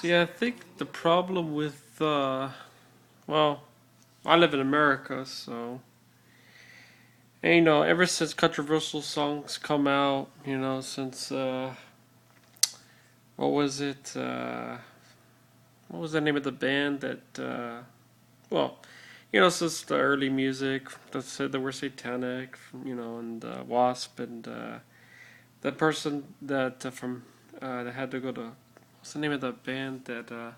See, I think the problem with, well, I live in America, so, and, ever since controversial songs come out, since, what was it, what was the name of the band that, well, since the early music that said that we're satanic, and Wasp, and that person that that had to go to, what's the name of the band that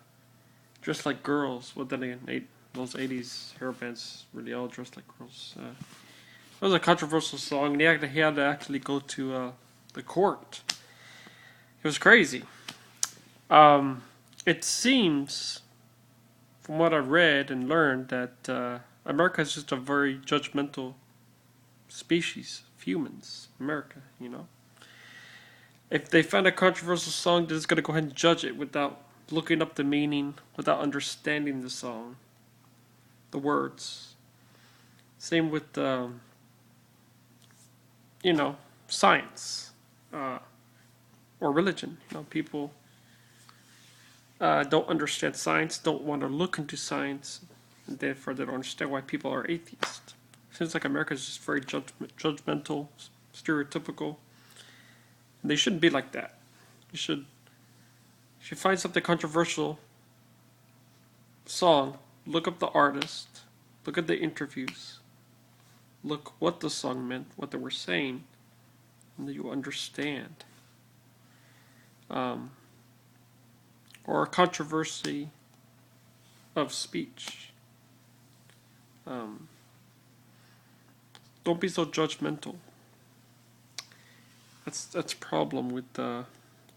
dressed like girls? Well, then again, those 80s hair bands really all dressed like girls. It was a controversial song, and he had to actually go to the court. It was crazy. It seems, from what I read and learned, that America is just a very judgmental species of humans. America, If they find a controversial song, they're just gonna go ahead and judge it without looking up the meaning, without understanding the song, the words. Same with, science or religion. People don't understand science, don't want to look into science, and therefore they don't understand why people are atheists. Seems like America is just very judgmental, stereotypical. And they shouldn't be like that. You should, if you find something controversial, song, look up the artist, look at the interviews, look what the song meant, what they were saying, and then you understand. Or a controversy of speech. Don't be so judgmental. That's a problem with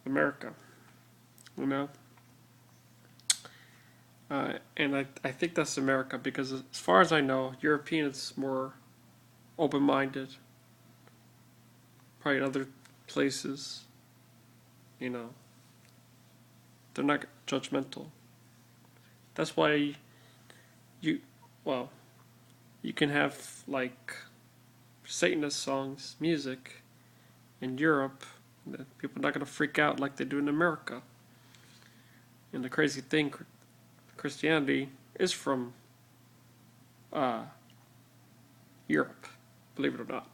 America, and I think that's America because as far as I know, Europeans more open-minded. Probably in other places, they're not judgmental. That's why you, well, you can have like Satanist songs, music in Europe. People are not going to freak out like they do in America. And the crazy thing, Christianity is from Europe, believe it or not.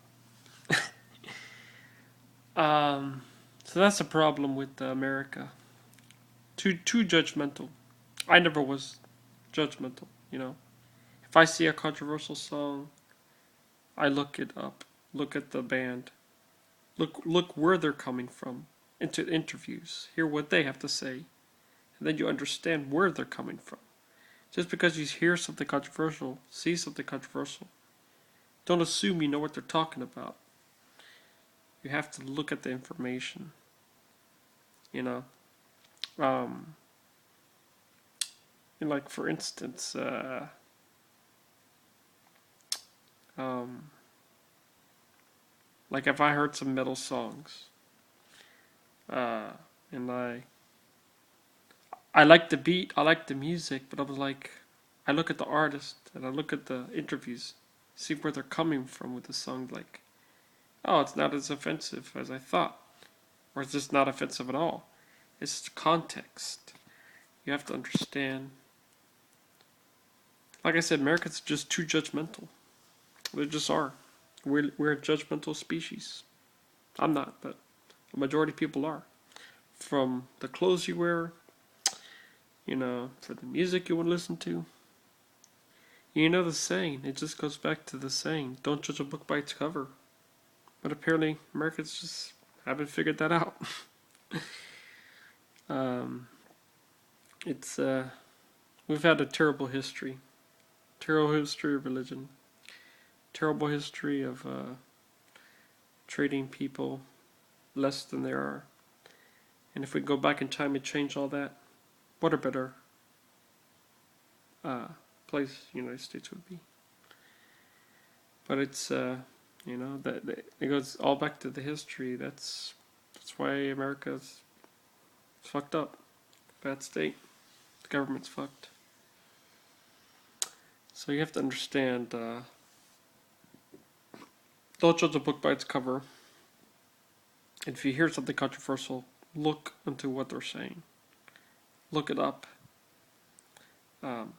So that's a problem with America. Too judgmental. I never was judgmental. If I see a controversial song, I look it up, look at the band, look where they're coming from, into interviews, hear what they have to say, and then you understand where they're coming from. Just because you hear something controversial, see something controversial, don't assume you know what they're talking about. You have to look at the information. And like for instance, like if I heard some metal songs, and I like the beat, I like the music, but I was like, I look at the artist and I look at the interviews, see where they're coming from with the song. Like, oh, it's not as offensive as I thought, or it's just not offensive at all. It's just context. You have to understand. Like I said, Americans are just too judgmental. They just are. We're a judgmental species. I'm not, but a majority of people are. From the clothes you wear, for the music you want to listen to. The saying, it just goes back to the saying, don't judge a book by its cover. But apparently, Americans just haven't figured that out. It's, we've had a terrible history. Terrible history of religion. Terrible history of treating people less than they are. And if we go back in time and change all that, what a better place the United States would be. But it's, that it goes all back to the history. That's why America's fucked up. Bad state. The government's fucked. So you have to understand, don't judge a book by its cover. And if you hear something controversial, look into what they're saying. Look it up, um,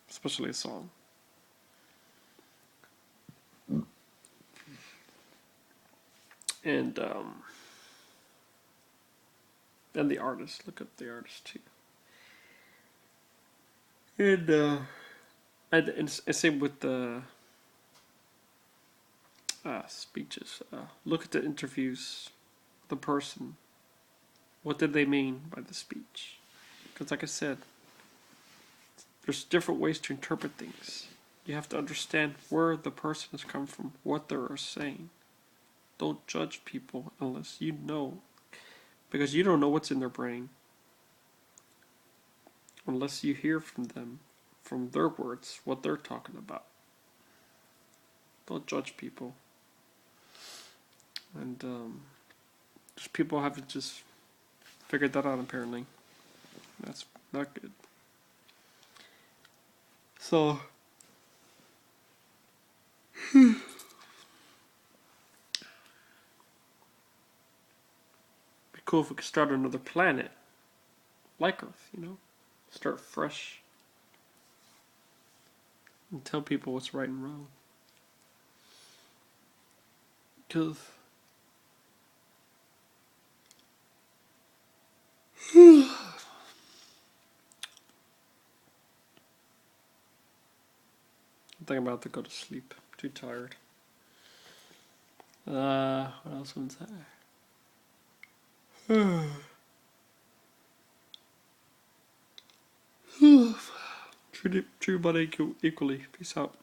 especially a song. And and the artist. Look up the artist too. And same with the speeches. Look at the interviews, the person. What did they mean by the speech? Because, like I said, there's different ways to interpret things. You have to understand where the person has come from, what they're saying. Don't judge people unless you know, because you don't know what's in their brain. Unless you hear from them, from their words, what they're talking about. Don't judge people. And just people haven't just figured that out, apparently. That's not good. So, be cool if we could start another planet like Earth, you know? Start fresh and tell people what's right and wrong. Because I'm thinking about to go to sleep. I'm too tired. What else was there? Treat everybody equally. Peace out.